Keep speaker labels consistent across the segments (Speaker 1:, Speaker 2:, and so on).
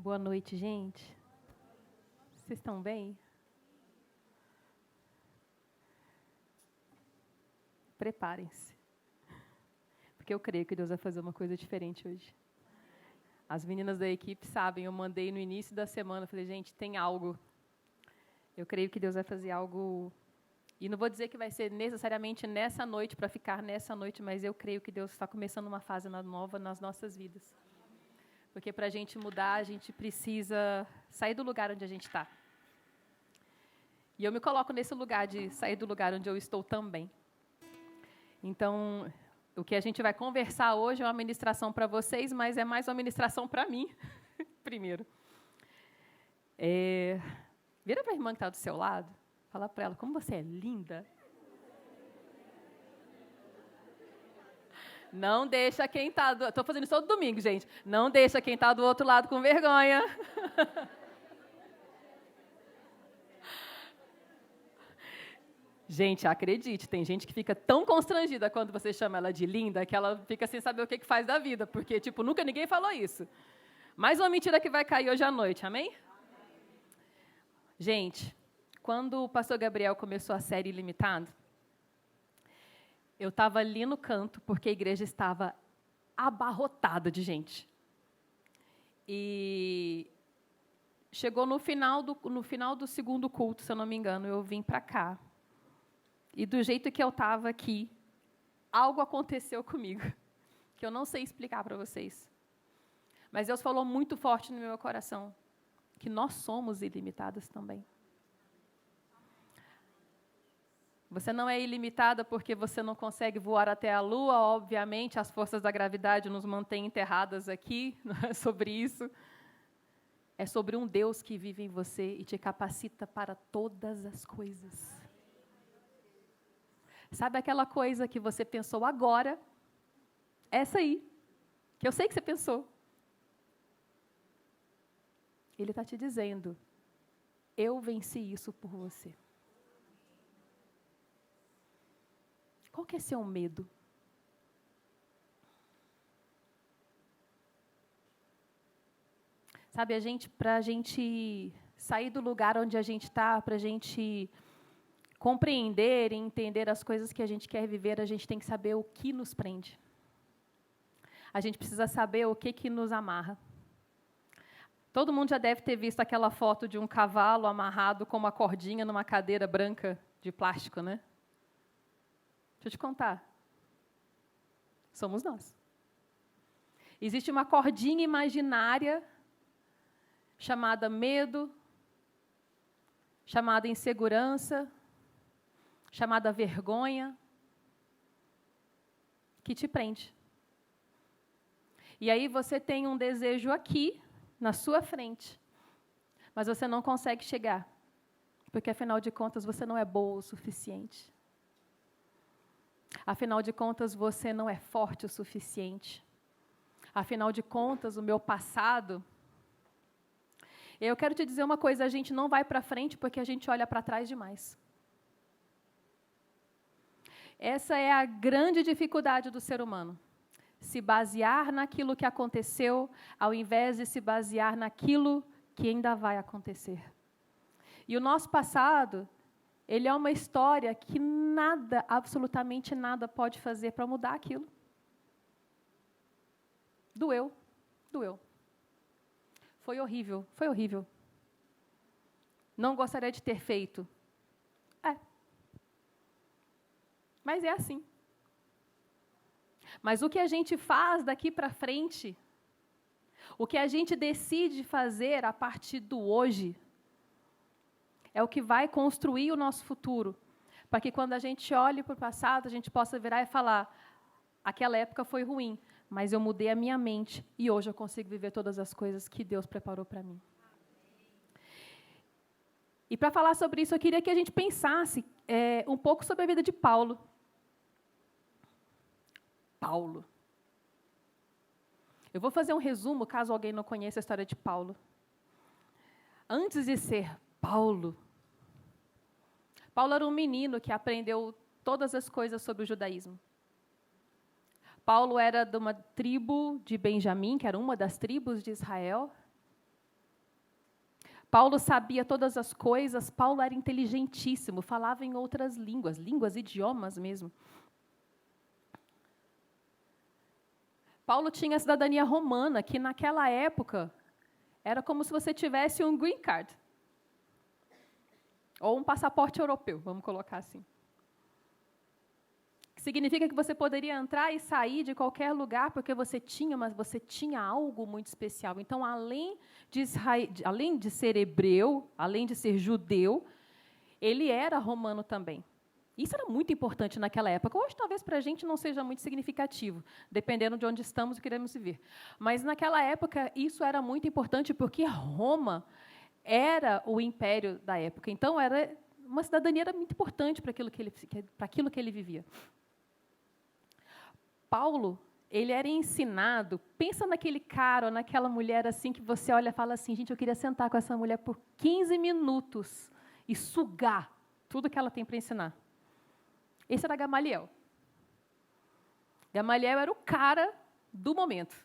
Speaker 1: Boa noite, gente. Vocês estão bem? Preparem-se, porque eu creio que Deus vai fazer uma coisa diferente hoje. As meninas da equipe sabem, eu mandei no início da semana, falei, gente, tem algo. Eu creio que Deus vai fazer algo, e não vou dizer que vai ser necessariamente nessa noite, para ficar nessa noite, mas eu creio que Deus está começando uma fase nova nas nossas vidas. Porque para a gente mudar, a gente precisa sair do lugar onde a gente está. E eu me coloco nesse lugar de sair do lugar onde eu estou também. Então, o que a gente vai conversar hoje é uma ministração para vocês, mas é mais uma ministração para mim, primeiro. Vira para a irmã que está do seu lado, fala para ela, como você é linda. Não deixa quem está... Estou fazendo isso todo domingo, gente. Não deixa quem está do outro lado com vergonha. Gente, acredite, tem gente que fica tão constrangida quando você chama ela de linda que ela fica sem saber o que faz da vida, porque, tipo, nunca ninguém falou isso. Mais uma mentira que vai cair hoje à noite, amém? Gente, quando o pastor Gabriel começou a série Ilimitado, eu estava ali no canto, porque a igreja estava abarrotada de gente. E chegou no final do segundo culto, se eu não me engano, eu vim para cá. E do jeito que eu estava aqui, algo aconteceu comigo, que eu não sei explicar para vocês. Mas Deus falou muito forte no meu coração, que nós somos ilimitadas também. Você não é ilimitada porque você não consegue voar até a Lua, obviamente, as forças da gravidade nos mantêm enterradas aqui, não é sobre isso. É sobre um Deus que vive em você e te capacita para todas as coisas. Sabe aquela coisa que você pensou agora? Essa aí, que eu sei que você pensou. Ele está te dizendo, eu venci isso por você. Qual que é seu medo? Sabe, para a gente sair do lugar onde a gente está, para a gente compreender e entender as coisas que a gente quer viver, a gente tem que saber o que nos prende. A gente precisa saber o que nos amarra. Todo mundo já deve ter visto aquela foto de um cavalo amarrado com uma cordinha numa cadeira branca de plástico, né? Deixa eu te contar. Somos nós. Existe uma cordinha imaginária chamada medo, chamada insegurança, chamada vergonha, que te prende. E aí você tem um desejo aqui, na sua frente, mas você não consegue chegar, porque, afinal de contas, você não é boa o suficiente. Afinal de contas, você não é forte o suficiente. Afinal de contas, o meu passado... Eu quero te dizer uma coisa, a gente não vai para frente porque a gente olha para trás demais. Essa é a grande dificuldade do ser humano. Se basear naquilo que aconteceu, ao invés de se basear naquilo que ainda vai acontecer. E o nosso passado, ele é uma história que nada, absolutamente nada, pode fazer para mudar aquilo. Doeu. Foi horrível. Não gostaria de ter feito. Mas é assim. Mas o que a gente faz daqui para frente, o que a gente decide fazer a partir do hoje, é o que vai construir o nosso futuro. Para que quando a gente olhe para o passado, a gente possa virar e falar, aquela época foi ruim, mas eu mudei a minha mente e hoje eu consigo viver todas as coisas que Deus preparou para mim. E para falar sobre isso, eu queria que a gente pensasse um pouco sobre a vida de Paulo. Eu vou fazer um resumo, caso alguém não conheça a história de Paulo. Antes de ser Paulo era um menino que aprendeu todas as coisas sobre o judaísmo. Paulo era de uma tribo de Benjamim, que era uma das tribos de Israel. Paulo sabia todas as coisas, Paulo era inteligentíssimo, falava em outras línguas, idiomas mesmo. Paulo tinha a cidadania romana, que naquela época era como se você tivesse um green card. Ou um passaporte europeu, vamos colocar assim. Significa que você poderia entrar e sair de qualquer lugar porque você tinha algo muito especial. Então, além de ser hebreu, além de ser judeu, ele era romano também. Isso era muito importante naquela época. Hoje, talvez, para a gente não seja muito significativo, dependendo de onde estamos e queremos viver. Mas, naquela época, isso era muito importante porque Roma era o império da época. Então, uma cidadania era muito importante para aquilo que ele vivia. Paulo, ele era ensinado, pensa naquele cara ou naquela mulher assim que você olha e fala assim, gente, eu queria sentar com essa mulher por 15 minutos e sugar tudo que ela tem para ensinar. Esse era Gamaliel. Gamaliel era o cara do momento.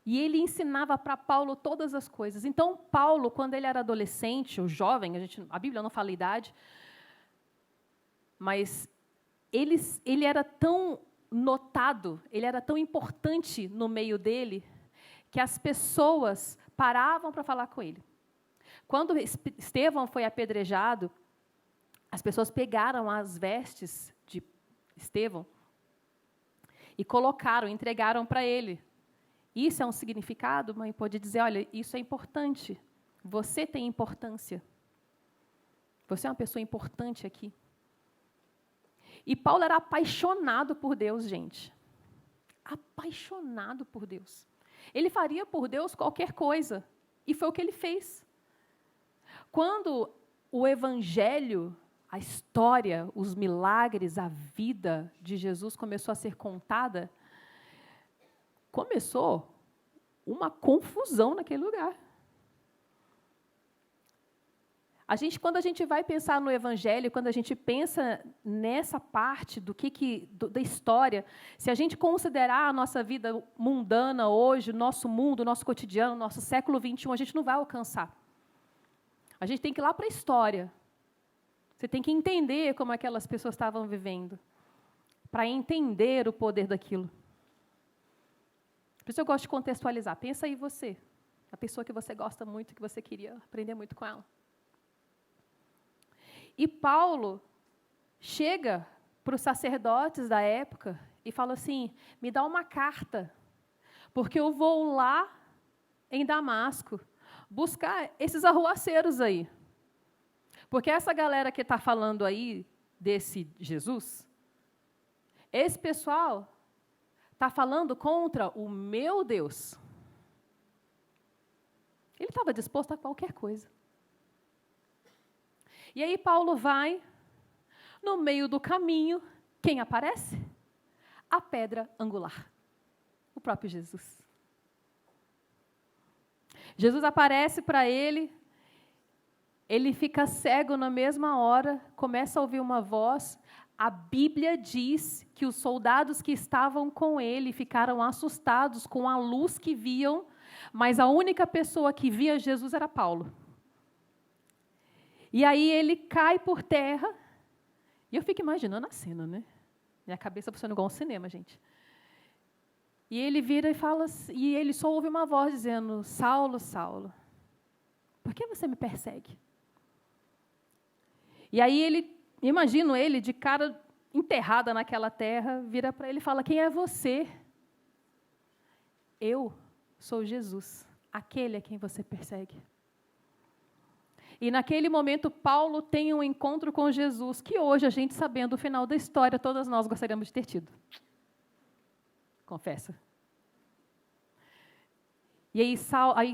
Speaker 1: E ele ensinava para Paulo todas as coisas. Então, Paulo, quando ele era adolescente, ou jovem, a Bíblia não fala a idade, mas ele era tão notado, ele era tão importante no meio dele, que as pessoas paravam para falar com ele. Quando Estevão foi apedrejado, as pessoas pegaram as vestes de Estevão e entregaram para ele. Isso é um significado? Mãe pode dizer, olha, isso é importante. Você tem importância. Você é uma pessoa importante aqui. E Paulo era apaixonado por Deus, gente. Apaixonado por Deus. Ele faria por Deus qualquer coisa. E foi o que ele fez. Quando o Evangelho, a história, os milagres, a vida de Jesus começou a ser contada, começou uma confusão naquele lugar. Quando a gente vai pensar no Evangelho, quando a gente pensa nessa parte da história, se a gente considerar a nossa vida mundana hoje, nosso mundo, nosso cotidiano, nosso século XXI, a gente não vai alcançar. A gente tem que ir lá para a história. Você tem que entender como aquelas pessoas estavam vivendo, para entender o poder daquilo. Por isso eu gosto de contextualizar. Pensa aí você, a pessoa que você gosta muito, que você queria aprender muito com ela. E Paulo chega para os sacerdotes da época e fala assim, me dá uma carta, porque eu vou lá em Damasco buscar esses arruaceiros aí. Porque essa galera que está falando aí desse Jesus, esse pessoal está falando contra o meu Deus. Ele estava disposto a qualquer coisa. E aí Paulo vai, no meio do caminho, quem aparece? A pedra angular, o próprio Jesus. Jesus aparece para ele, ele fica cego na mesma hora, começa a ouvir uma voz. A Bíblia diz que os soldados que estavam com ele ficaram assustados com a luz que viam, mas a única pessoa que via Jesus era Paulo. E aí ele cai por terra, e eu fico imaginando a cena, né? Minha cabeça funciona igual um cinema, gente. E ele vira e fala, e ele só ouve uma voz dizendo, Saulo, Saulo, por que você me persegue? E aí imagino ele de cara enterrada naquela terra, vira para ele e fala, quem é você? Eu sou Jesus, aquele a quem você persegue. E naquele momento, Paulo tem um encontro com Jesus, que hoje, a gente sabendo o final da história, todas nós gostaríamos de ter tido. Confessa. E aí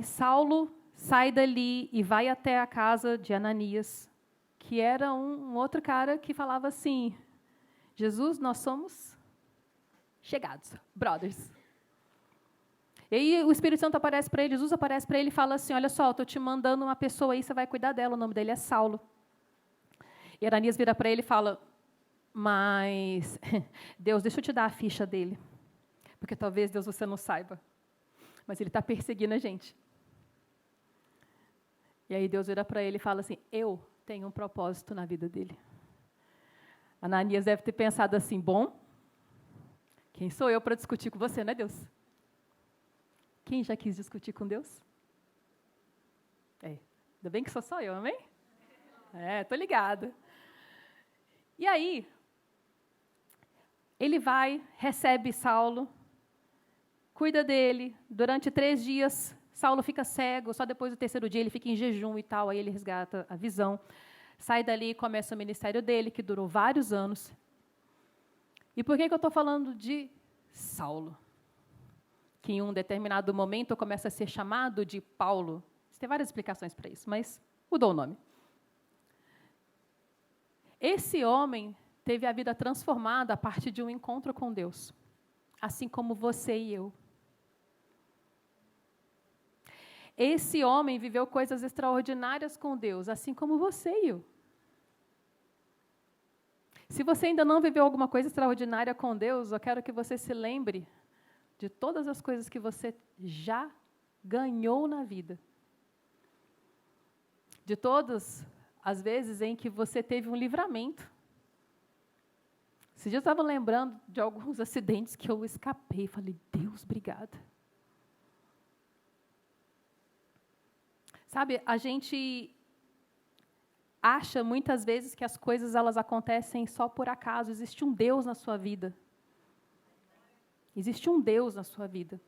Speaker 1: Saulo sai dali e vai até a casa de Ananias, que era um outro cara que falava assim, Jesus, nós somos chegados, brothers. E aí o Espírito Santo aparece para ele, Jesus aparece para ele e fala assim, olha só, estou te mandando uma pessoa aí, você vai cuidar dela, o nome dele é Saulo. E Ananias vira para ele e fala, mas, Deus, deixa eu te dar a ficha dele, porque talvez, Deus, você não saiba, mas ele está perseguindo a gente. E aí Deus vira para ele e fala assim, eu tenho um propósito na vida dele. Ananias deve ter pensado assim, bom, quem sou eu para discutir com você, não é Deus? Quem já quis discutir com Deus? Ainda bem que sou só eu, amém? Tô ligada. E aí, ele vai, recebe Saulo, cuida dele, durante 3 dias, Saulo fica cego, só depois do 3º dia ele fica em jejum e tal, aí ele resgata a visão, sai dali e começa o ministério dele, que durou vários anos. E por que eu estou falando de Saulo? Que em um determinado momento começa a ser chamado de Paulo. Tem várias explicações para isso, mas mudou o nome. Esse homem teve a vida transformada a partir de um encontro com Deus, assim como você e eu. Esse homem viveu coisas extraordinárias com Deus, assim como você e eu. Se você ainda não viveu alguma coisa extraordinária com Deus, eu quero que você se lembre de todas as coisas que você já ganhou na vida. De todas as vezes em que você teve um livramento. Esses dias eu estava lembrando de alguns acidentes que eu escapei. Falei, Deus, obrigada. Sabe, a gente acha muitas vezes que as coisas elas acontecem só por acaso. Existe um Deus na sua vida. Existe um Deus na sua vida.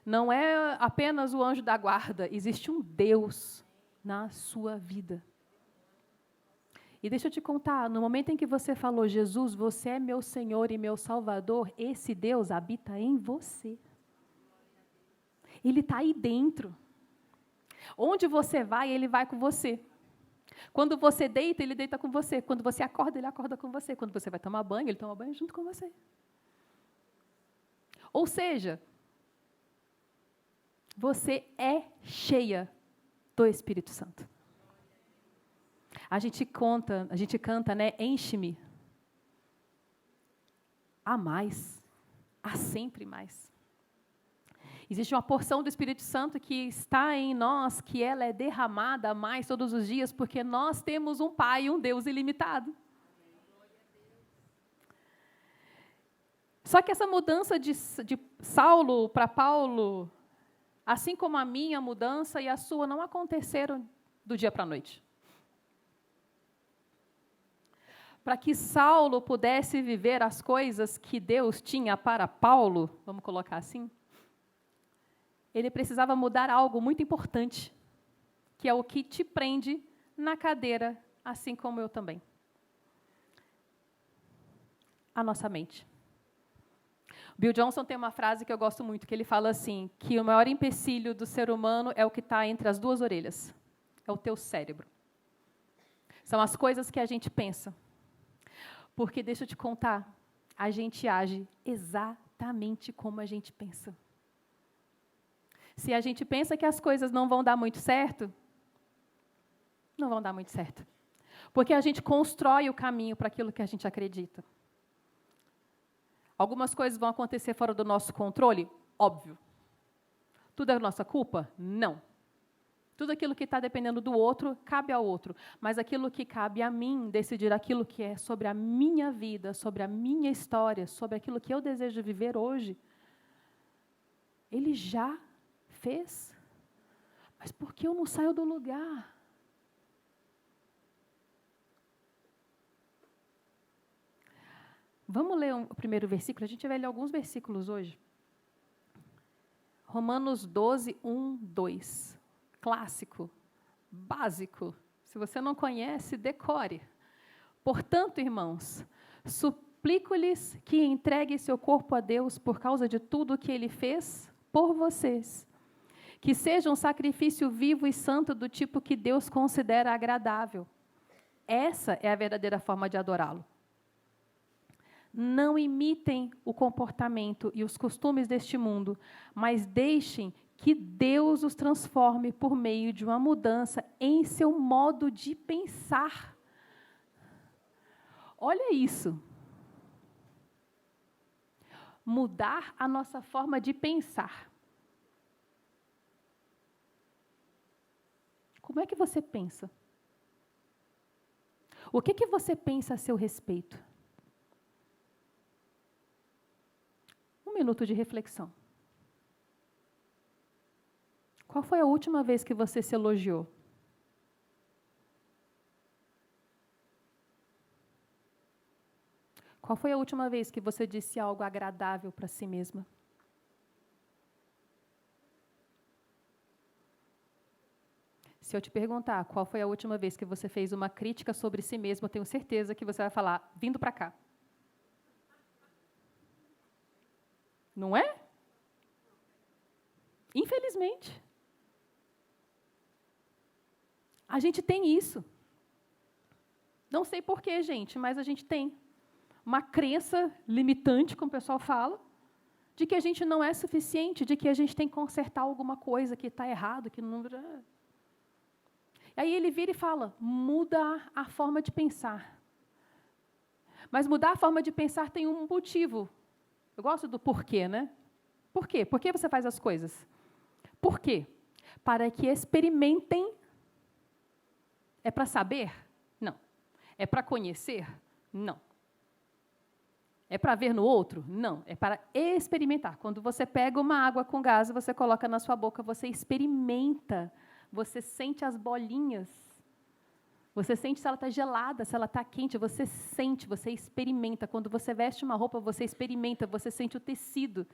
Speaker 1: Não é apenas o anjo da guarda. Existe um Deus na sua vida. E deixa eu te contar, no momento em que você falou, Jesus, você é meu Senhor e meu Salvador, esse Deus habita em você. Ele está aí dentro. Onde você vai, Ele vai com você. Quando você deita, Ele deita com você. Quando você acorda, Ele acorda com você. Quando você vai tomar banho, Ele toma banho junto com você. Ou seja, você é cheia do Espírito Santo. A gente canta, né? Enche-me a mais, a sempre mais. Existe uma porção do Espírito Santo que está em nós, que ela é derramada a mais todos os dias, porque nós temos um Pai, um Deus ilimitado. Só que essa mudança de Saulo para Paulo, assim como a minha mudança e a sua, não aconteceram do dia para a noite. Para que Saulo pudesse viver as coisas que Deus tinha para Paulo, vamos colocar assim, ele precisava mudar algo muito importante, que é o que te prende na cadeira, assim como eu também. A nossa mente. Bill Johnson tem uma frase que eu gosto muito, que ele fala assim, que o maior empecilho do ser humano é o que está entre as 2 orelhas. É o teu cérebro. São as coisas que a gente pensa. Porque, deixa eu te contar, a gente age exatamente como a gente pensa. Se a gente pensa que as coisas não vão dar muito certo, não vão dar muito certo. Porque a gente constrói o caminho para aquilo que a gente acredita. Algumas coisas vão acontecer fora do nosso controle? Óbvio. Tudo é nossa culpa? Não. Tudo aquilo que está dependendo do outro, cabe ao outro. Mas aquilo que cabe a mim, decidir aquilo que é sobre a minha vida, sobre a minha história, sobre aquilo que eu desejo viver hoje, Ele já fez. Mas por que eu não saio do lugar? Vamos ler o primeiro versículo? A gente vai ler alguns versículos hoje. Romanos 12, 1, 2. Clássico, básico. Se você não conhece, decore. Portanto, irmãos, suplico-lhes que entreguem seu corpo a Deus por causa de tudo o que Ele fez por vocês. Que seja um sacrifício vivo e santo do tipo que Deus considera agradável. Essa é a verdadeira forma de adorá-lo. Não imitem o comportamento e os costumes deste mundo, mas deixem que Deus os transforme por meio de uma mudança em seu modo de pensar. Olha isso. Mudar a nossa forma de pensar. Como é que você pensa? O que você pensa a seu respeito? Um minuto de reflexão. Qual foi a última vez que você se elogiou? Qual foi a última vez que você disse algo agradável para si mesma? Se eu te perguntar qual foi a última vez que você fez uma crítica sobre si mesmo, eu tenho certeza que você vai falar, vindo para cá. Não é? Infelizmente. A gente tem isso. Não sei porquê, gente, mas a gente tem uma crença limitante, como o pessoal fala, de que a gente não é suficiente, de que a gente tem que consertar alguma coisa que está errado, que não... Aí ele vira e fala, muda a forma de pensar. Mas mudar a forma de pensar tem um motivo. Eu gosto do porquê, né? Por quê? Por que você faz as coisas? Por quê? Para que experimentem. É para saber? Não. É para conhecer? Não. É para ver no outro? Não. É para experimentar. Quando você pega uma água com gás, você coloca na sua boca, você experimenta. Você sente as bolinhas. Você sente se ela está gelada, se ela está quente. Você sente, você experimenta. Quando você veste uma roupa, você experimenta. Você sente o tecido.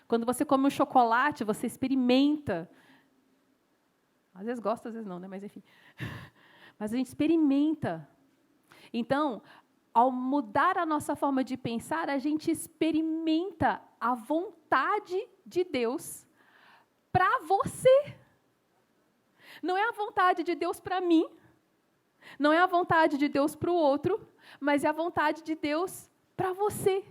Speaker 1: Quando você come um chocolate, você experimenta. Às vezes gosta, às vezes não, né? Mas enfim. Mas a gente experimenta. Então, ao mudar a nossa forma de pensar, a gente experimenta a vontade de Deus para você. Não é a vontade de Deus para mim, não é a vontade de Deus para o outro, mas é a vontade de Deus para você.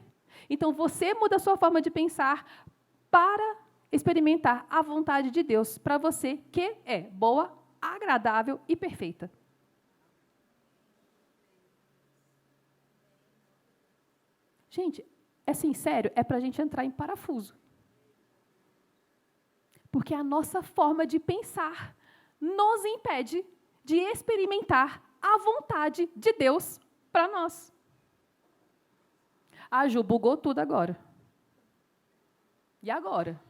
Speaker 1: Então, você muda a sua forma de pensar para experimentar a vontade de Deus para você, que é boa, agradável e perfeita. Gente, é sincero, é para a gente entrar em parafuso. Porque a nossa forma de pensar nos impede de experimentar a vontade de Deus para nós. A Ju bugou tudo agora. E agora?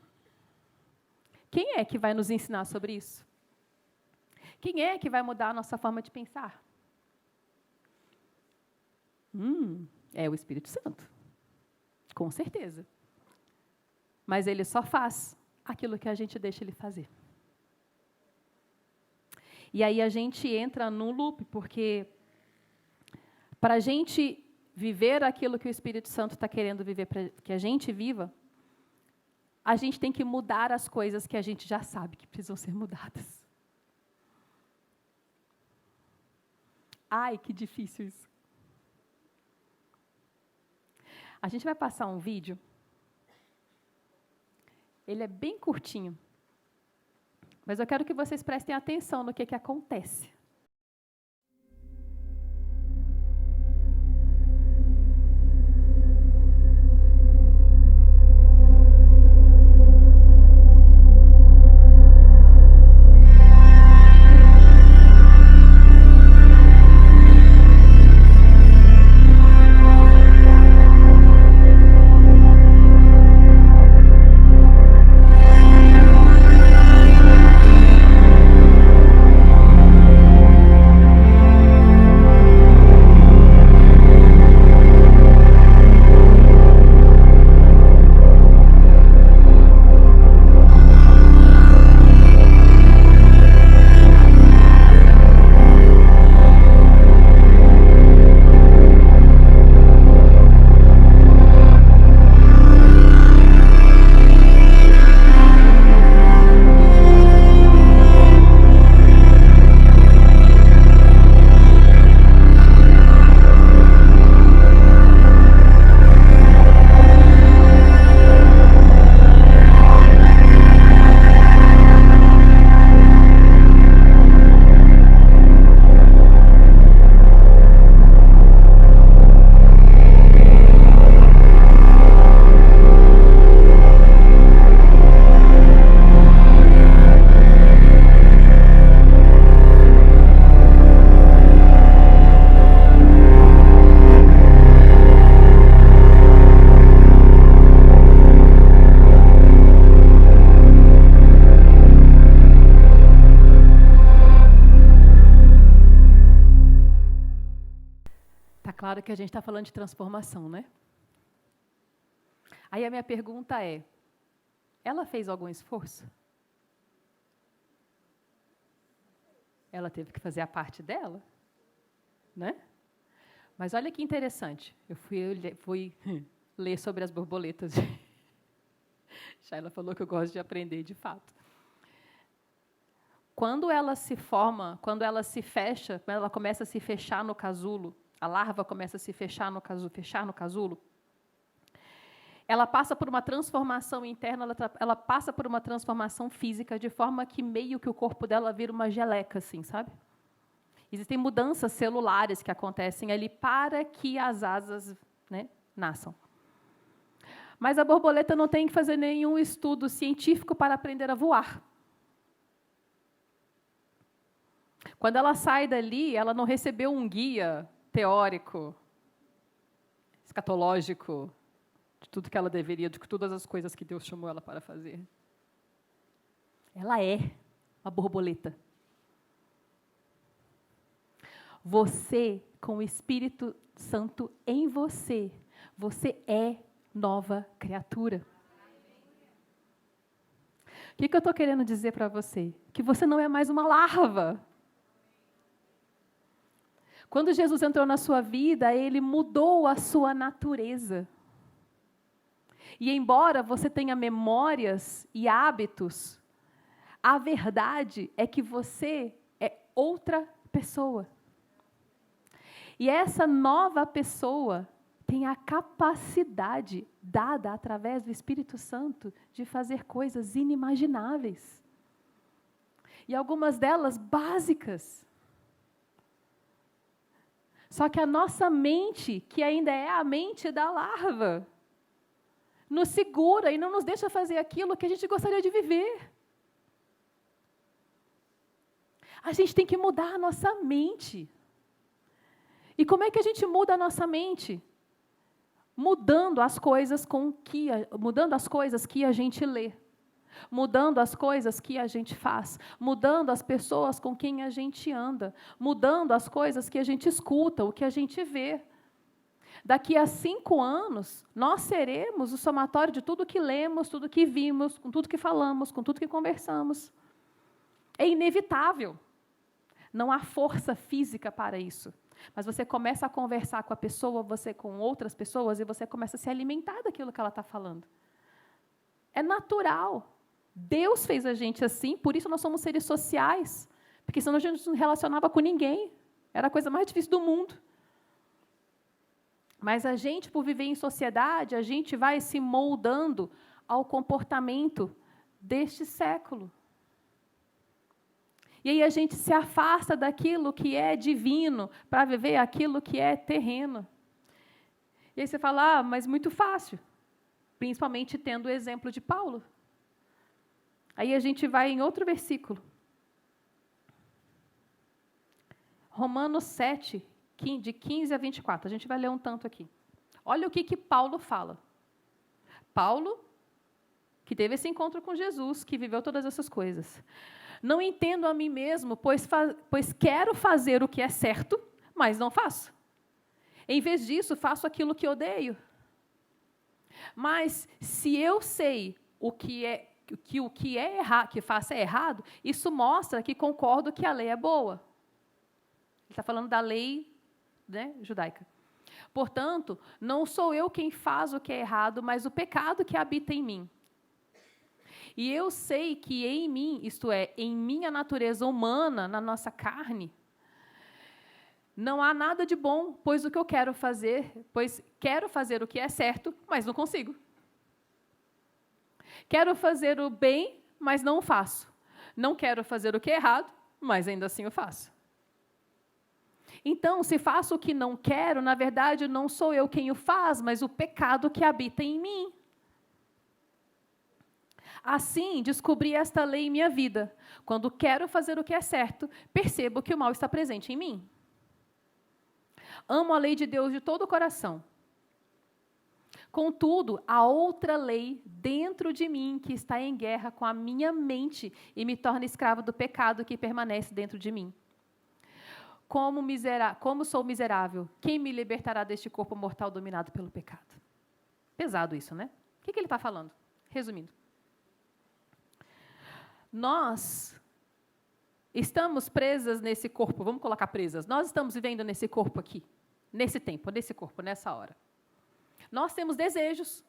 Speaker 1: Quem é que vai nos ensinar sobre isso? Quem é que vai mudar a nossa forma de pensar? É o Espírito Santo. Com certeza. Mas ele só faz aquilo que a gente deixa ele fazer. E aí a gente entra num loop, porque para a gente viver aquilo que o Espírito Santo está querendo viver, para que a gente viva, a gente tem que mudar as coisas que a gente já sabe que precisam ser mudadas. Ai, que difícil isso. A gente vai passar um vídeo. Ele é bem curtinho. Mas eu quero que vocês prestem atenção no que acontece. que a gente está falando de transformação, né? Aí a minha pergunta é, ela fez algum esforço? Ela teve que fazer a parte dela, né? Mas olha que interessante, eu fui ler sobre as borboletas. Shaila falou que eu gosto de aprender de fato. Quando ela se forma, quando ela se fecha, quando ela começa a se fechar no casulo, a larva começa a se fechar no casulo, ela passa por uma transformação interna, ela passa por uma transformação física, de forma que meio que o corpo dela vira uma geleca, assim, sabe? Existem mudanças celulares que acontecem ali para que as asas, né, nasçam. Mas a borboleta não tem que fazer nenhum estudo científico para aprender a voar. Quando ela sai dali, ela não recebeu um guia teórico, escatológico, de tudo que ela deveria, de todas as coisas que Deus chamou ela para fazer. Ela é uma borboleta. Você, com o Espírito Santo em você, você é nova criatura. O que eu estou querendo dizer para você? Que você não é mais uma larva. Quando Jesus entrou na sua vida, Ele mudou a sua natureza. E embora você tenha memórias e hábitos, a verdade é que você é outra pessoa. E essa nova pessoa tem a capacidade dada através do Espírito Santo de fazer coisas inimagináveis. E algumas delas básicas. Só que a nossa mente, que ainda é a mente da larva, nos segura e não nos deixa fazer aquilo que a gente gostaria de viver. A gente tem que mudar a nossa mente. E como é que a gente muda a nossa mente? Mudando as coisas que a gente lê, mudando as coisas que a gente faz, mudando as pessoas com quem a gente anda, mudando as coisas que a gente escuta, o que a gente vê. Daqui a 5 anos, nós seremos o somatório de tudo que lemos, tudo que vimos, com tudo que falamos, com tudo que conversamos. É inevitável. Não há força física para isso. Mas você começa a conversar com a pessoa, você com outras pessoas, e você começa a se alimentar daquilo que ela está falando. É natural. Deus fez a gente assim, por isso nós somos seres sociais. Porque senão a gente não relacionava com ninguém. Era a coisa mais difícil do mundo. Mas a gente, por viver em sociedade, a gente vai se moldando ao comportamento deste século. E aí a gente se afasta daquilo que é divino para viver aquilo que é terreno. E aí você fala, mas muito fácil. Principalmente tendo o exemplo de Paulo. Aí a gente vai em outro versículo. Romanos 7, de 15 a 24. A gente vai ler um tanto aqui. Olha o que Paulo fala. Paulo, que teve esse encontro com Jesus, que viveu todas essas coisas. Não entendo a mim mesmo, pois quero fazer o que é certo, mas não faço. Em vez disso, faço aquilo que odeio. Mas se eu sei o que faço é errado, isso mostra que concordo que a lei é boa. Ele está falando da lei, né, judaica. Portanto, não sou eu quem faz o que é errado, mas o pecado que habita em mim. E eu sei que em mim, isto é, em minha natureza humana, na nossa carne, não há nada de bom, pois quero fazer o que é certo, mas não consigo. Quero fazer o bem, mas não o faço. Não quero fazer o que é errado, mas ainda assim o faço. Então, se faço o que não quero, na verdade, não sou eu quem o faz, mas o pecado que habita em mim. Assim, descobri esta lei em minha vida. Quando quero fazer o que é certo, percebo que o mal está presente em mim. Amo a lei de Deus de todo o coração. Contudo, há outra lei dentro de mim que está em guerra com a minha mente e me torna escravo do pecado que permanece dentro de mim. como sou miserável, quem me libertará deste corpo mortal dominado pelo pecado? Pesado isso, né? O que ele está falando? Resumindo. Nós estamos presas nesse corpo, vamos colocar presas. Nós estamos vivendo nesse corpo aqui, nesse tempo, nesse corpo, nessa hora. Nós temos desejos.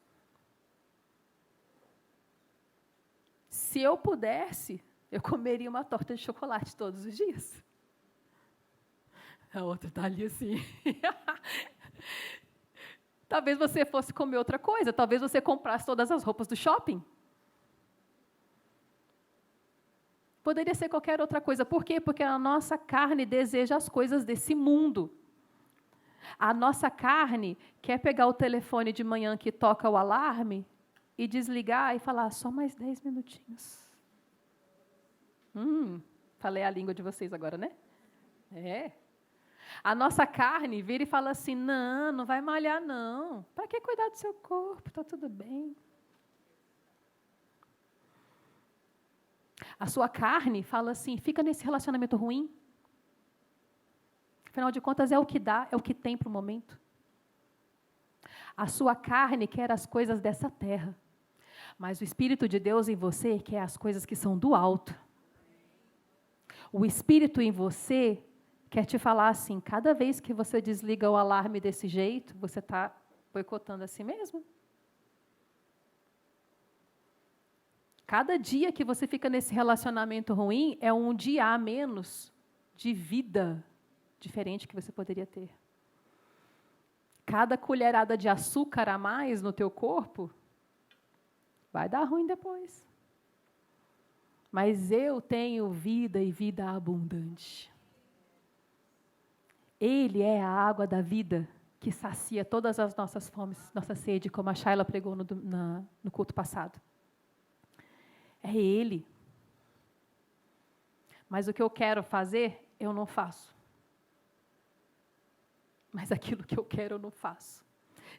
Speaker 1: Se eu pudesse, eu comeria uma torta de chocolate todos os dias. A outra está ali assim. Talvez você fosse comer outra coisa, talvez você comprasse todas as roupas do shopping. Poderia ser qualquer outra coisa. Por quê? Porque a nossa carne deseja as coisas desse mundo. A nossa carne quer pegar o telefone de manhã que toca o alarme e desligar e falar, só mais 10 minutinhos. Falei a língua de vocês agora, né? É. A nossa carne vira e fala assim, não vai malhar não. Para que cuidar do seu corpo? Está tudo bem. A sua carne fala assim, fica nesse relacionamento ruim. Afinal de contas, é o que dá, é o que tem para o momento. A sua carne quer as coisas dessa terra. Mas o Espírito de Deus em você quer as coisas que são do alto. O Espírito em você quer te falar assim, cada vez que você desliga o alarme desse jeito, você está boicotando a si mesmo. Cada dia que você fica nesse relacionamento ruim é um dia a menos de vida diferente que você poderia ter. Cada colherada de açúcar a mais no teu corpo vai dar ruim depois. Mas eu tenho vida e vida abundante. Ele é a água da vida que sacia todas as nossas fomes, nossa sede, como a Shayla pregou no culto passado. É Ele. Mas o que eu quero fazer, eu não faço. Mas aquilo que eu quero, eu não faço.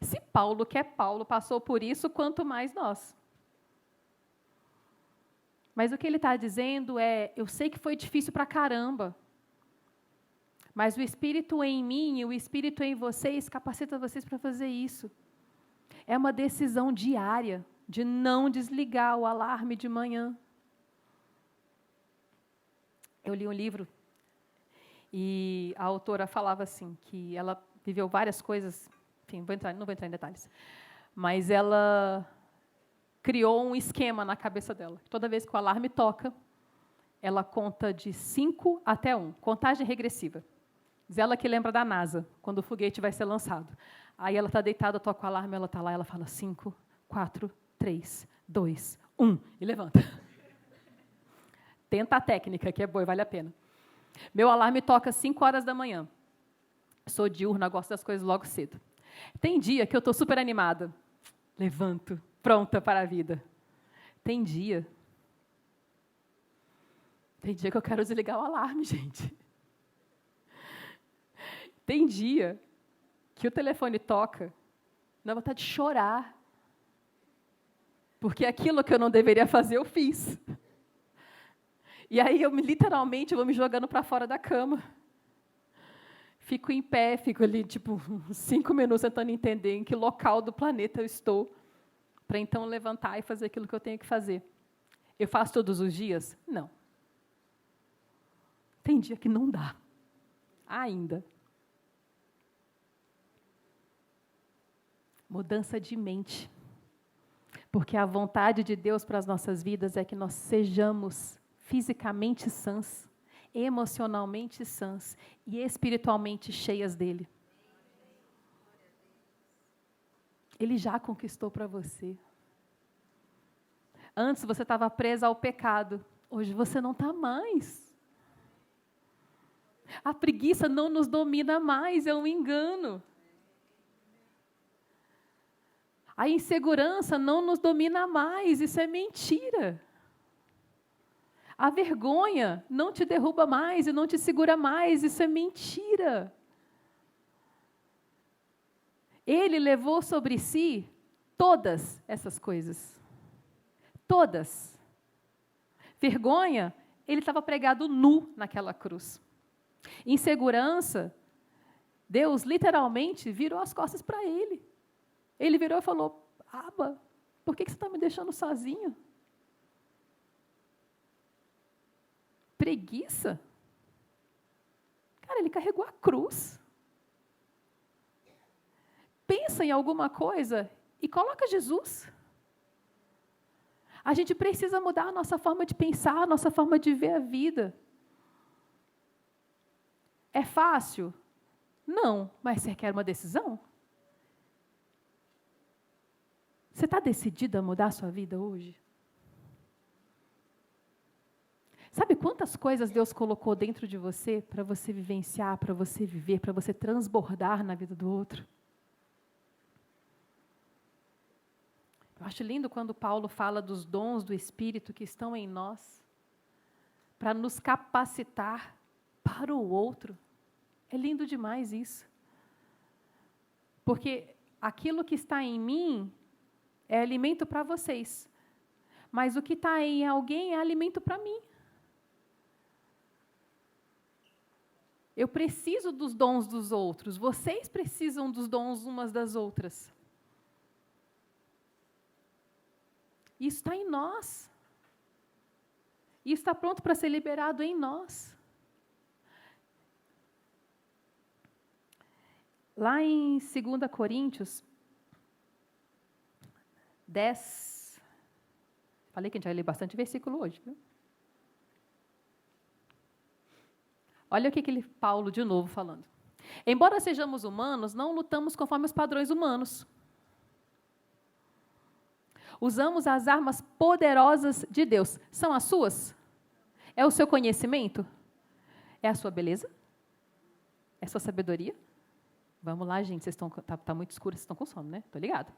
Speaker 1: Se Paulo, que é Paulo, passou por isso, quanto mais nós. Mas o que ele está dizendo é, eu sei que foi difícil pra caramba, mas o Espírito em mim e o Espírito em vocês capacita vocês para fazer isso. É uma decisão diária de não desligar o alarme de manhã. Eu li um livro e a autora falava assim, que ela viveu várias coisas, enfim, não vou entrar em detalhes, mas ela criou um esquema na cabeça dela. Toda vez que o alarme toca, ela conta de 5 até 1, contagem regressiva. Diz ela que lembra da NASA, quando o foguete vai ser lançado. Aí ela está deitada, toca o alarme, ela está lá, ela fala 5, 4, 3, 2, 1, e levanta. Tenta a técnica, que é boa e vale a pena. Meu alarme toca às 5 horas da manhã. Sou diurna, gosto das coisas logo cedo. Tem dia que eu estou super animada. Levanto, pronta para a vida. Tem dia que eu quero desligar o alarme, gente. Tem dia que o telefone toca, dá vontade de chorar. Porque aquilo que eu não deveria fazer, eu fiz. E aí, literalmente, vou me jogando para fora da cama. Fico em pé, fico ali, 5 minutos tentando entender em que local do planeta eu estou, para então levantar e fazer aquilo que eu tenho que fazer. Eu faço todos os dias? Não. Tem dia que não dá. Ainda. Mudança de mente. Porque a vontade de Deus para as nossas vidas é que nós sejamos fisicamente sãs, emocionalmente sãs e espiritualmente cheias dele. Ele já conquistou para você. Antes você estava presa ao pecado, hoje você não está mais. A preguiça não nos domina mais, é um engano. A insegurança não nos domina mais, isso é mentira. A vergonha não te derruba mais e não te segura mais, isso é mentira. Ele levou sobre si todas essas coisas. Todas. Vergonha, ele estava pregado nu naquela cruz. Insegurança, Deus literalmente virou as costas para ele. Ele virou e falou, Abba, por que você está me deixando sozinho? Preguiça? Cara, ele carregou a cruz. Pensa em alguma coisa e coloca Jesus. A gente precisa mudar a nossa forma de pensar, a nossa forma de ver a vida. É fácil? Não, mas você quer uma decisão? Você está decidida a mudar a sua vida hoje? Sabe quantas coisas Deus colocou dentro de você para você vivenciar, para você viver, para você transbordar na vida do outro? Eu acho lindo quando Paulo fala dos dons do Espírito que estão em nós, para nos capacitar para o outro. É lindo demais isso. Porque aquilo que está em mim é alimento para vocês, mas o que está em alguém é alimento para mim. Eu preciso dos dons dos outros, vocês precisam dos dons umas das outras. Isso está em nós. Isso está pronto para ser liberado em nós. Lá em 2 Coríntios 10, falei que a gente vai ler bastante versículo hoje, viu? Olha o que Paulo de novo falando. Embora sejamos humanos, não lutamos conforme os padrões humanos. Usamos as armas poderosas de Deus. São as suas? É o seu conhecimento? É a sua beleza? É a sua sabedoria? Vamos lá, gente, vocês estão, tá muito escuro, vocês estão com sono, né? Estou ligada.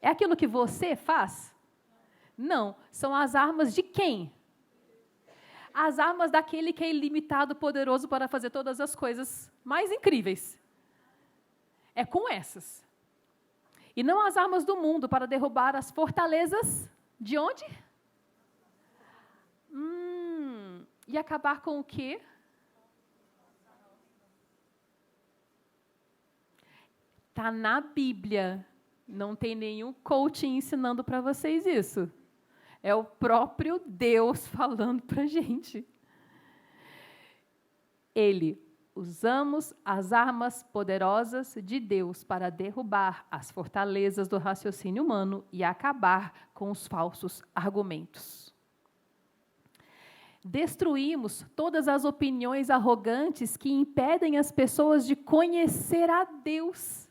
Speaker 1: É aquilo que você faz? Não. São as armas de quem? As armas daquele que é ilimitado, poderoso para fazer todas as coisas mais incríveis. É com essas. E não as armas do mundo para derrubar as fortalezas de onde? E acabar com o quê? Está na Bíblia. Não tem nenhum coaching ensinando para vocês isso. É o próprio Deus falando para a gente. Usamos as armas poderosas de Deus para derrubar as fortalezas do raciocínio humano e acabar com os falsos argumentos. Destruímos todas as opiniões arrogantes que impedem as pessoas de conhecer a Deus.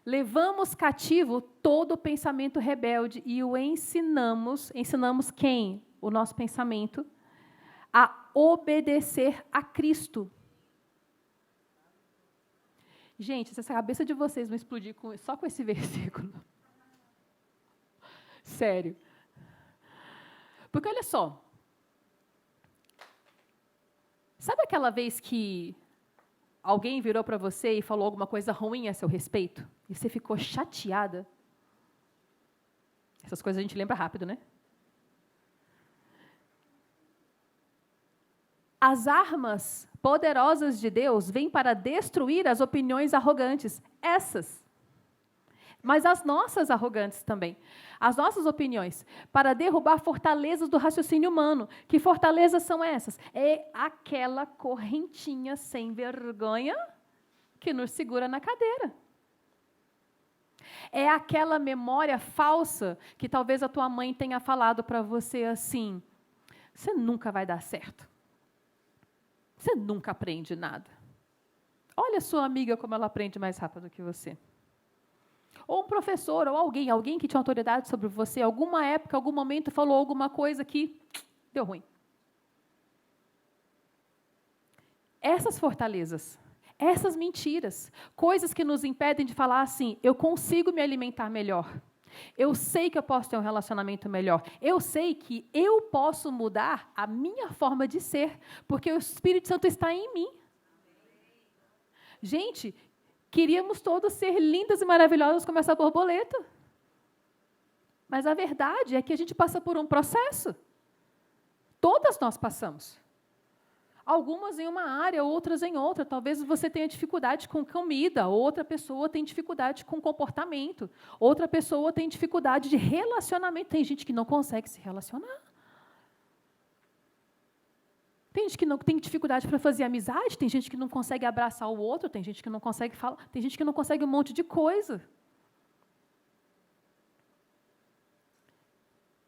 Speaker 1: Levamos cativo todo o pensamento rebelde e o ensinamos quem? O nosso pensamento, a obedecer a Cristo. Gente, se essa cabeça de vocês não explodir só com esse versículo. Sério. Porque olha só. Sabe aquela vez que alguém virou para você e falou alguma coisa ruim a seu respeito? E você ficou chateada? Essas coisas a gente lembra rápido, né? As armas poderosas de Deus vêm para destruir as opiniões arrogantes. Essas. Mas as nossas arrogantes também. As nossas opiniões. Para derrubar fortalezas do raciocínio humano. Que fortalezas são essas? É aquela correntinha sem vergonha que nos segura na cadeira. É aquela memória falsa que talvez a tua mãe tenha falado para você assim: você nunca vai dar certo. Você nunca aprende nada. Olha a sua amiga como ela aprende mais rápido que você. Ou um professor, ou alguém que tinha autoridade sobre você, alguma época, algum momento, falou alguma coisa que deu ruim. Essas fortalezas, essas mentiras, coisas que nos impedem de falar assim: eu consigo me alimentar melhor. Eu sei que eu posso ter um relacionamento melhor. Eu sei que eu posso mudar a minha forma de ser, porque o Espírito Santo está em mim. Gente, queríamos todos ser lindas e maravilhosas como essa borboleta. Mas a verdade é que a gente passa por um processo. Todas nós passamos. Algumas em uma área, outras em outra. Talvez você tenha dificuldade com comida, outra pessoa tem dificuldade com comportamento, outra pessoa tem dificuldade de relacionamento. Tem gente que não consegue se relacionar. Tem gente que não tem dificuldade para fazer amizade, tem gente que não consegue abraçar o outro, tem gente que não consegue falar, tem gente que não consegue um monte de coisa.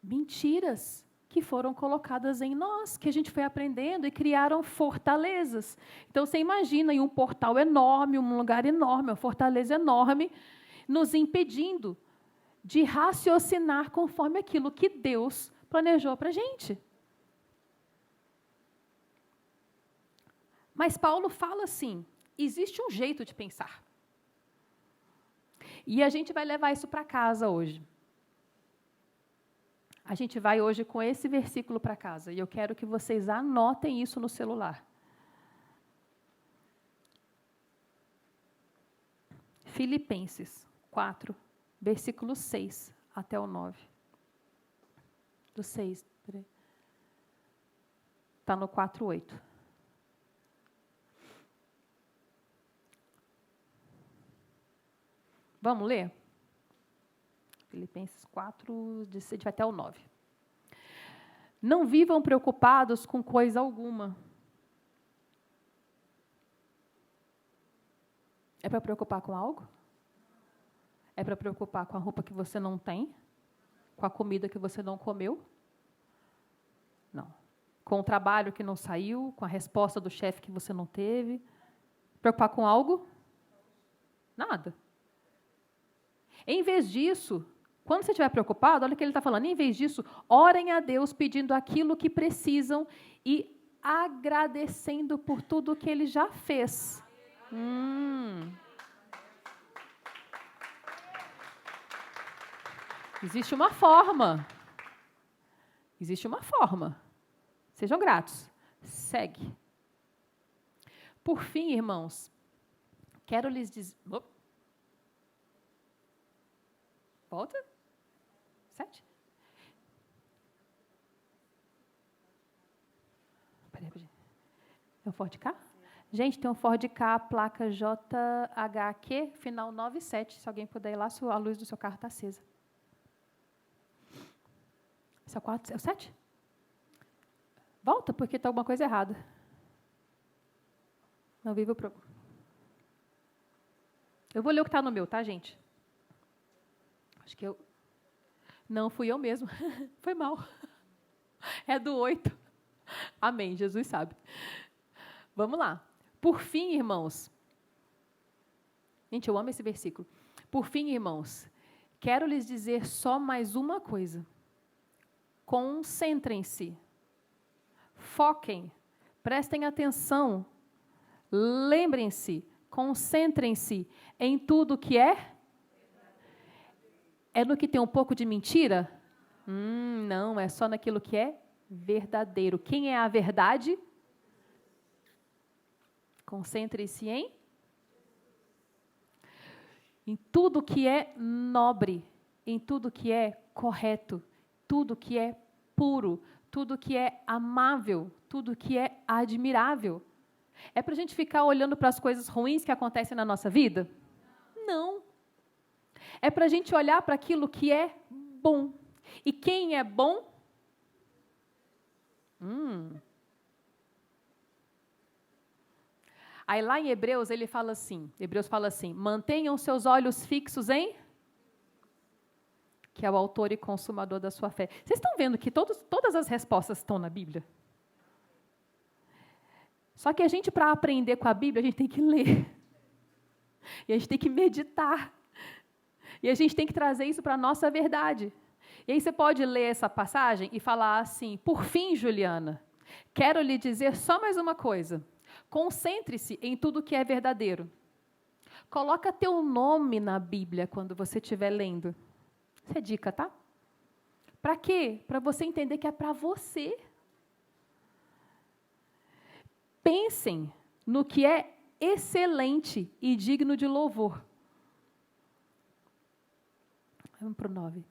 Speaker 1: Mentiras que foram colocadas em nós, que a gente foi aprendendo e criaram fortalezas. Então, você imagina aí um portal enorme, um lugar enorme, uma fortaleza enorme, nos impedindo de raciocinar conforme aquilo que Deus planejou para a gente. Mas Paulo fala assim, existe um jeito de pensar. E a gente vai levar isso para casa hoje. A gente vai hoje com esse versículo para casa, e eu quero que vocês anotem isso no celular. Filipenses 4, versículo 6 até o 9. Do 6, peraí. Está no 4:8. Vamos ler? Filipenses 4, de 7 até o 9. Não vivam preocupados com coisa alguma. É para preocupar com algo? É para preocupar com a roupa que você não tem? Com a comida que você não comeu? Não. Com o trabalho que não saiu? Com a resposta do chefe que você não teve? Preocupar com algo? Nada. Em vez disso, quando você estiver preocupado, olha o que ele está falando, em vez disso, orem a Deus pedindo aquilo que precisam e agradecendo por tudo que Ele já fez. Existe uma forma. Existe uma forma. Sejam gratos. Segue. Por fim, irmãos, quero lhes dizer... Volta. 7. Peraí. É um Ford K? Gente, tem um Ford K, placa JHQ, final 97. Se alguém puder ir lá, a luz do seu carro está acesa. Esse é o 4? É o 7? Volta, porque está alguma coisa errada. Não vive o problema. Eu vou ler o que está no meu, tá, gente? Acho que eu... Não, fui eu mesmo. Foi mal. É do 8. Amém, Jesus sabe. Vamos lá. Por fim, irmãos... Gente, eu amo esse versículo. Por fim, irmãos, quero lhes dizer só mais uma coisa. Concentrem-se. Foquem. Prestem atenção. Lembrem-se. Concentrem-se em tudo que é... É no que tem um pouco de mentira? Não, é só naquilo que é verdadeiro. Quem é a verdade? Concentre-se em tudo que é nobre, em tudo que é correto, tudo que é puro, tudo que é amável, tudo que é admirável. É para a gente ficar olhando para as coisas ruins que acontecem na nossa vida? Não. É para a gente olhar para aquilo que é bom. E quem é bom? Aí lá em Hebreus, Hebreus fala assim, mantenham seus olhos fixos em... Que é o autor e consumador da sua fé. Vocês estão vendo que todas as respostas estão na Bíblia? Só que a gente, para aprender com a Bíblia, a gente tem que ler. E a gente tem que meditar. E a gente tem que trazer isso para a nossa verdade. E aí você pode ler essa passagem e falar assim, por fim, Juliana, quero lhe dizer só mais uma coisa. Concentre-se em tudo que é verdadeiro. Coloca teu nome na Bíblia quando você estiver lendo. Isso é dica, tá? Para quê? Para você entender que é para você. Pensem no que é excelente e digno de louvor. Vamos para o 9.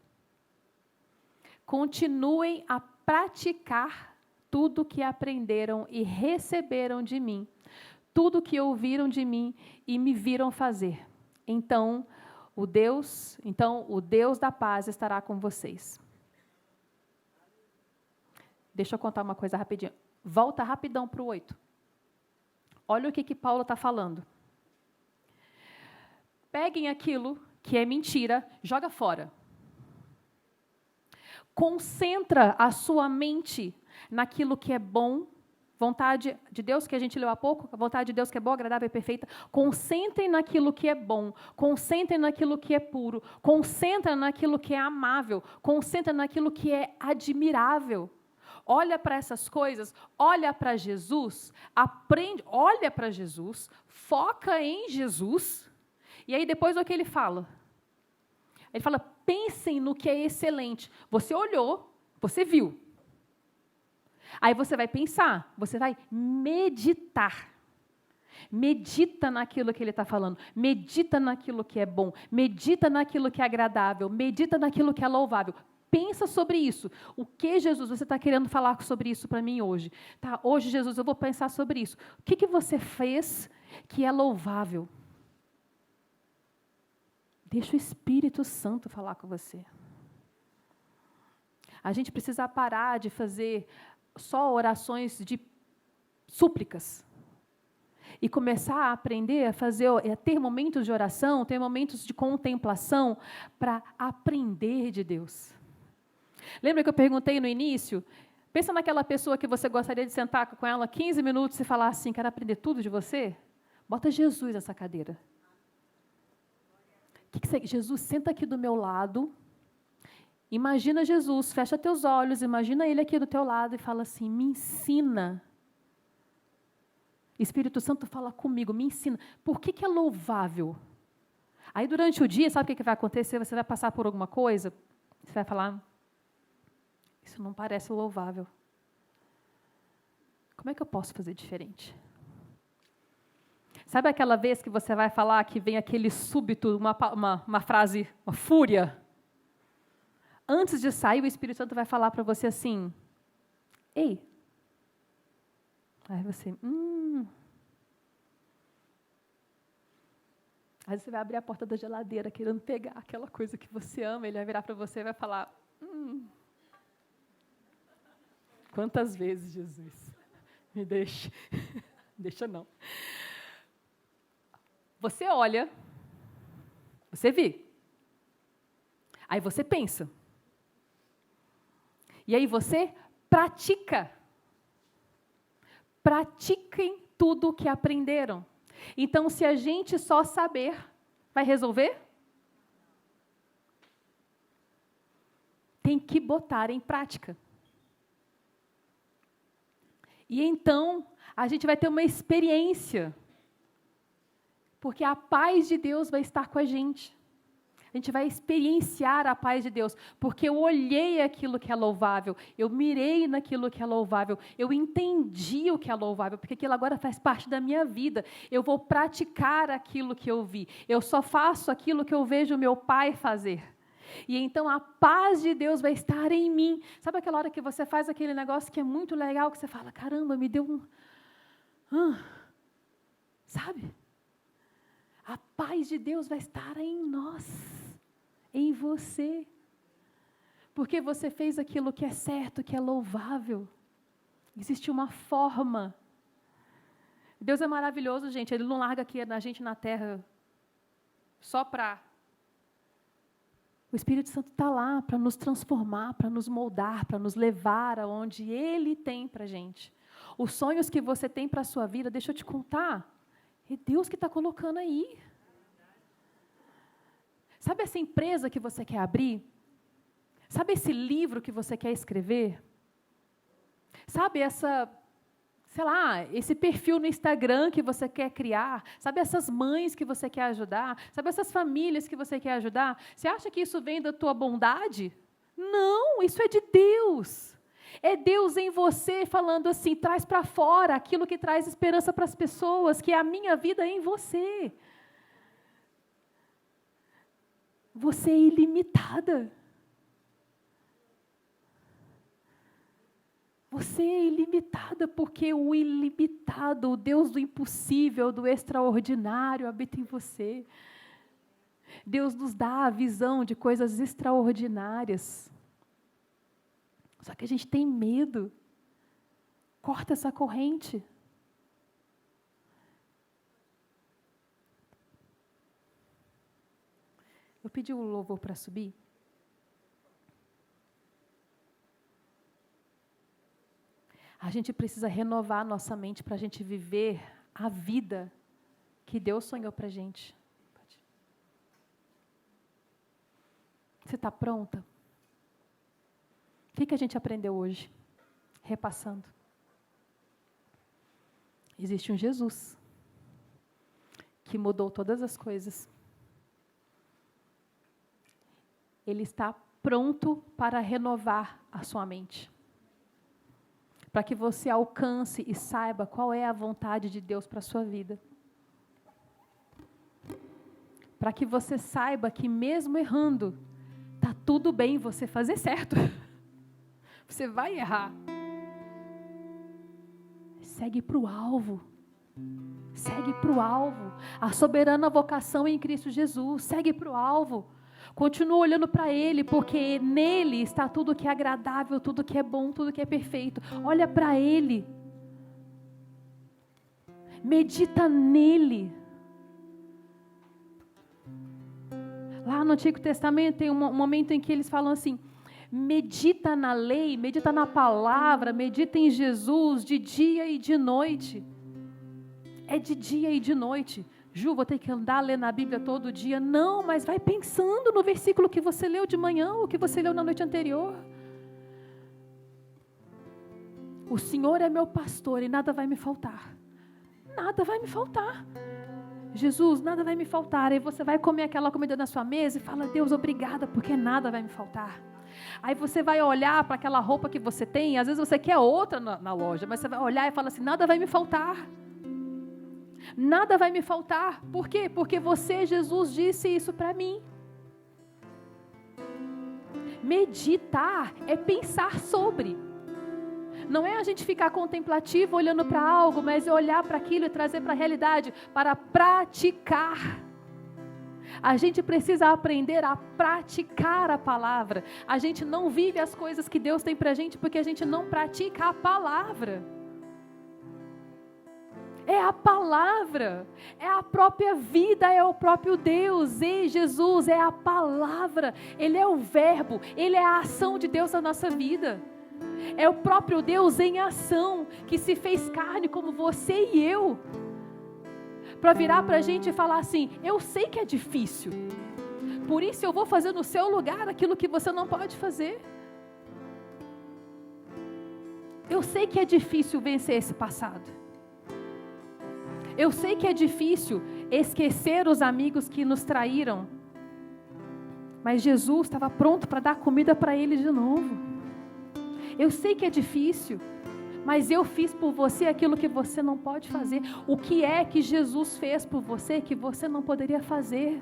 Speaker 1: Continuem a praticar tudo que aprenderam e receberam de mim, tudo que ouviram de mim e me viram fazer. Então o Deus da paz estará com vocês. Deixa eu contar uma coisa rapidinho. Volta rapidão para o 8. Olha o que Paulo está falando. Peguem aquilo que é mentira, joga fora. Concentra a sua mente naquilo que é bom, vontade de Deus, que a gente leu há pouco, a vontade de Deus que é boa, agradável e perfeita. Concentrem naquilo que é bom, concentrem naquilo que é puro, concentrem naquilo que é amável, concentrem naquilo que é admirável. Olha para essas coisas, olha para Jesus, aprende, olha para Jesus, foca em Jesus, e aí depois o que ele fala? Ele fala, pensem no que é excelente. Você olhou, você viu. Aí você vai pensar, você vai meditar. Medita naquilo que ele está falando, medita naquilo que é bom, medita naquilo que é agradável, medita naquilo que é louvável. Pensa sobre isso. O que, Jesus, você está querendo falar sobre isso para mim hoje? Tá, hoje, Jesus, eu vou pensar sobre isso. O que você fez que é louvável? Deixa o Espírito Santo falar com você. A gente precisa parar de fazer só orações de súplicas e começar a aprender a ter momentos de oração, ter momentos de contemplação para aprender de Deus. Lembra que eu perguntei no início? Pensa naquela pessoa que você gostaria de sentar com ela 15 minutos e falar assim, quero aprender tudo de você? Bota Jesus nessa cadeira. Jesus, senta aqui do meu lado, imagina Jesus, fecha teus olhos, imagina Ele aqui do teu lado e fala assim, me ensina. Espírito Santo fala comigo, me ensina. Por que é louvável? Aí durante o dia, sabe o que vai acontecer? Você vai passar por alguma coisa, você vai falar, isso não parece louvável. Como é que eu posso fazer diferente? Sabe aquela vez que você vai falar que vem aquele súbito, uma frase, uma fúria? Antes de sair, o Espírito Santo vai falar para você assim, ei. Aí você, Aí você vai abrir a porta da geladeira querendo pegar aquela coisa que você ama, ele vai virar para você e vai falar, Quantas vezes, Jesus? Me deixe. Deixa não. Você olha, você vê. Aí você pensa. E aí você pratica. Pratiquem tudo o que aprenderam. Então, se a gente só saber, vai resolver? Tem que botar em prática. E então, a gente vai ter uma experiência. Porque a paz de Deus vai estar com a gente. A gente vai experienciar a paz de Deus, porque eu olhei aquilo que é louvável, eu mirei naquilo que é louvável, eu entendi o que é louvável, porque aquilo agora faz parte da minha vida. Eu vou praticar aquilo que eu vi. Eu só faço aquilo que eu vejo meu pai fazer. E então a paz de Deus vai estar em mim. Sabe aquela hora que você faz aquele negócio que é muito legal, que você fala, caramba, me deu sabe? A paz de Deus vai estar em nós, em você. Porque você fez aquilo que é certo, que é louvável. Existe uma forma. Deus é maravilhoso, gente. Ele não larga aqui a gente na terra só para... O Espírito Santo está lá para nos transformar, para nos moldar, para nos levar aonde Ele tem para a gente. Os sonhos que você tem para a sua vida, deixa eu te contar, é Deus que está colocando aí. Sabe essa empresa que você quer abrir? Sabe esse livro que você quer escrever? Sabe esse perfil no Instagram que você quer criar? Sabe essas mães que você quer ajudar? Sabe essas famílias que você quer ajudar? Você acha que isso vem da tua bondade? Não, isso é de Deus. É Deus em você falando assim, traz para fora aquilo que traz esperança para as pessoas, que é a minha vida em você. Você é ilimitada. Você é ilimitada porque o ilimitado, o Deus do impossível, do extraordinário habita em você. Deus nos dá a visão de coisas extraordinárias. Só que a gente tem medo. Corta essa corrente. Eu pedi o louvor para subir. A gente precisa renovar a nossa mente para a gente viver a vida que Deus sonhou para a gente. Você está pronta? O que a gente aprendeu hoje? Repassando. Existe um Jesus que mudou todas as coisas. Ele está pronto para renovar a sua mente. Para que você alcance e saiba qual é a vontade de Deus para a sua vida. Para que você saiba que mesmo errando, está tudo bem você fazer certo. Você vai errar. Segue para o alvo. Segue para o alvo. A soberana vocação em Cristo Jesus. Segue para o alvo. Continua olhando para Ele, porque nele está tudo que é agradável, tudo que é bom, tudo que é perfeito. Olha para Ele. Medita nele. Lá no Antigo Testamento tem um momento em que eles falam assim: medita na lei, medita na palavra, medita em Jesus de dia e de noite. É de dia e de noite. Ju, vou ter que andar lendo a Bíblia todo dia. Não, mas vai pensando no versículo que você leu de manhã, ou que você leu na noite anterior. O Senhor é meu pastor e nada vai me faltar. Nada vai me faltar. Jesus, nada vai me faltar. Aí você vai comer aquela comida na sua mesa e fala: Deus, obrigada, porque nada vai me faltar. Aí você vai olhar para aquela roupa que você tem, às vezes você quer outra na loja, mas você vai olhar e fala assim: nada vai me faltar. Nada vai me faltar. Por quê? Porque você, Jesus, disse isso para mim. Meditar é pensar sobre. Não é a gente ficar contemplativo olhando para algo, mas é olhar para aquilo e trazer para a realidade, para praticar. A gente precisa aprender a praticar a palavra. A gente não vive as coisas que Deus tem para a gente porque a gente não pratica a palavra. É a palavra, é a própria vida, é o próprio Deus. E Jesus é a palavra, Ele é o verbo, Ele é a ação de Deus na nossa vida. É o próprio Deus em ação, que se fez carne como você e eu, para virar para a gente e falar assim: eu sei que é difícil, por isso eu vou fazer no seu lugar aquilo que você não pode fazer. Eu sei que é difícil vencer esse passado. Eu sei que é difícil esquecer os amigos que nos traíram, mas Jesus estava pronto para dar comida para ele de novo. Eu sei que é difícil, mas eu fiz por você aquilo que você não pode fazer. O que é que Jesus fez por você que você não poderia fazer?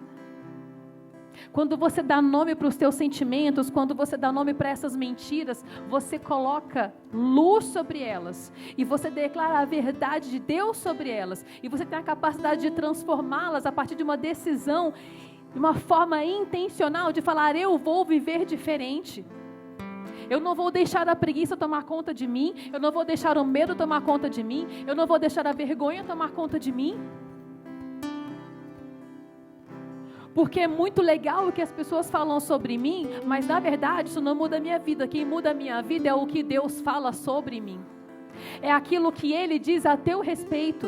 Speaker 1: Quando você dá nome para os teus sentimentos, quando você dá nome para essas mentiras, você coloca luz sobre elas, e você declara a verdade de Deus sobre elas, e você tem a capacidade de transformá-las a partir de uma decisão, de uma forma intencional de falar: eu vou viver diferente. Eu não vou deixar a preguiça tomar conta de mim, eu não vou deixar o medo tomar conta de mim, eu não vou deixar a vergonha tomar conta de mim. Porque é muito legal o que as pessoas falam sobre mim, mas na verdade isso não muda a minha vida. Quem muda a minha vida é o que Deus fala sobre mim. É aquilo que Ele diz a teu respeito.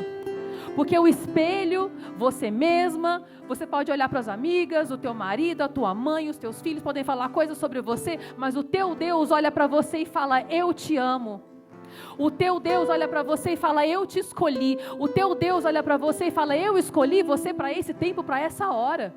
Speaker 1: Porque o espelho, você mesma, você pode olhar para as amigas, o teu marido, a tua mãe, os teus filhos podem falar coisas sobre você, mas o teu Deus olha para você e fala: eu te amo. O teu Deus olha para você e fala: eu te escolhi. O teu Deus olha para você e fala: eu escolhi você para esse tempo, para essa hora.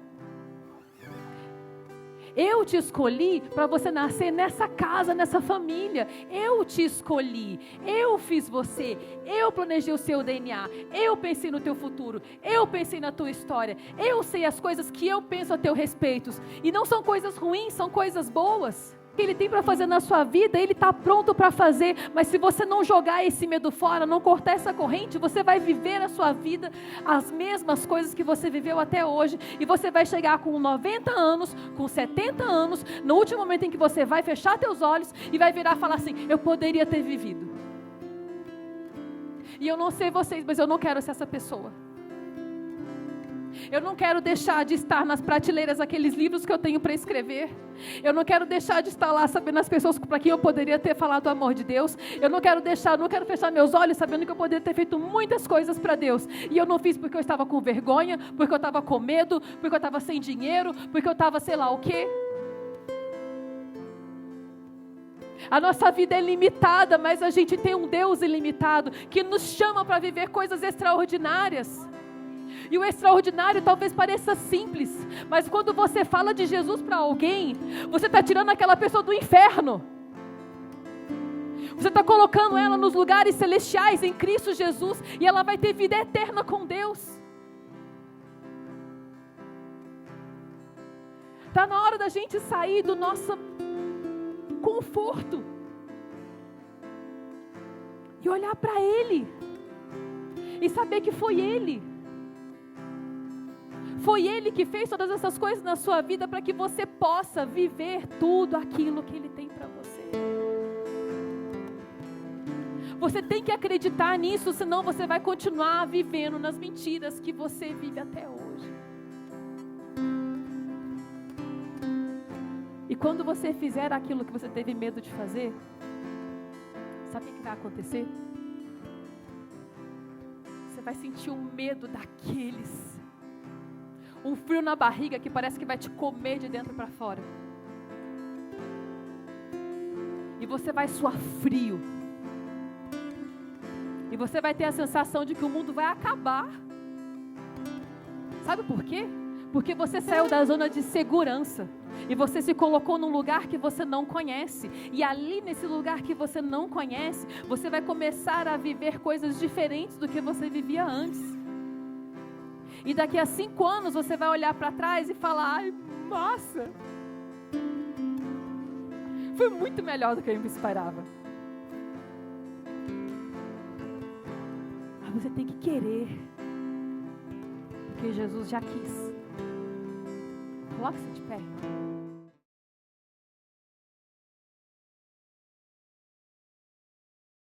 Speaker 1: Eu te escolhi para você nascer nessa casa, nessa família. Eu te escolhi. Eu fiz você. Eu planejei o seu DNA. Eu pensei no teu futuro. Eu pensei na tua história. Eu sei as coisas que eu penso a teu respeito. E não são coisas ruins, são coisas boas. que Ele tem para fazer na sua vida, Ele está pronto para fazer. Mas se você não jogar esse medo fora, não cortar essa corrente, você vai viver a sua vida, as mesmas coisas que você viveu até hoje. E você vai chegar com 90 anos, com 70 anos, no último momento em que você vai fechar teus olhos e vai virar e falar assim: eu poderia ter vivido. E eu não sei vocês, mas eu não quero ser essa pessoa. Eu não quero deixar de estar nas prateleiras aqueles livros que eu tenho para escrever. Eu não quero deixar de estar lá sabendo as pessoas para quem eu poderia ter falado do amor de Deus. Eu não quero fechar meus olhos sabendo que eu poderia ter feito muitas coisas para Deus. E eu não fiz porque eu estava com vergonha, porque eu estava com medo, porque eu estava sem dinheiro, porque eu estava sei lá o quê. A nossa vida é limitada, mas a gente tem um Deus ilimitado que nos chama para viver coisas extraordinárias. E o extraordinário talvez pareça simples, mas quando você fala de Jesus para alguém, você está tirando aquela pessoa do inferno. Você está colocando ela nos lugares celestiais em Cristo Jesus, e ela vai ter vida eterna com Deus. Está na hora da gente sair do nosso conforto e olhar para Ele e saber que foi Ele. Foi Ele que fez todas essas coisas na sua vida para que você possa viver tudo aquilo que Ele tem para você. Você tem que acreditar nisso, senão você vai continuar vivendo nas mentiras que você vive até hoje. E quando você fizer aquilo que você teve medo de fazer, sabe o que vai acontecer? Você vai sentir um medo daqueles. Um frio na barriga que parece que vai te comer de dentro para fora. E você vai suar frio. E você vai ter a sensação de que o mundo vai acabar. Sabe por quê? Porque você saiu da zona de segurança. E você se colocou num lugar que você não conhece. E ali nesse lugar que você não conhece, você vai começar a viver coisas diferentes do que você vivia antes. E daqui a 5 anos você vai olhar para trás e falar: ai, nossa, foi muito melhor do que eu me esperava. Mas você tem que querer, porque Jesus já quis. Coloque-se de pé.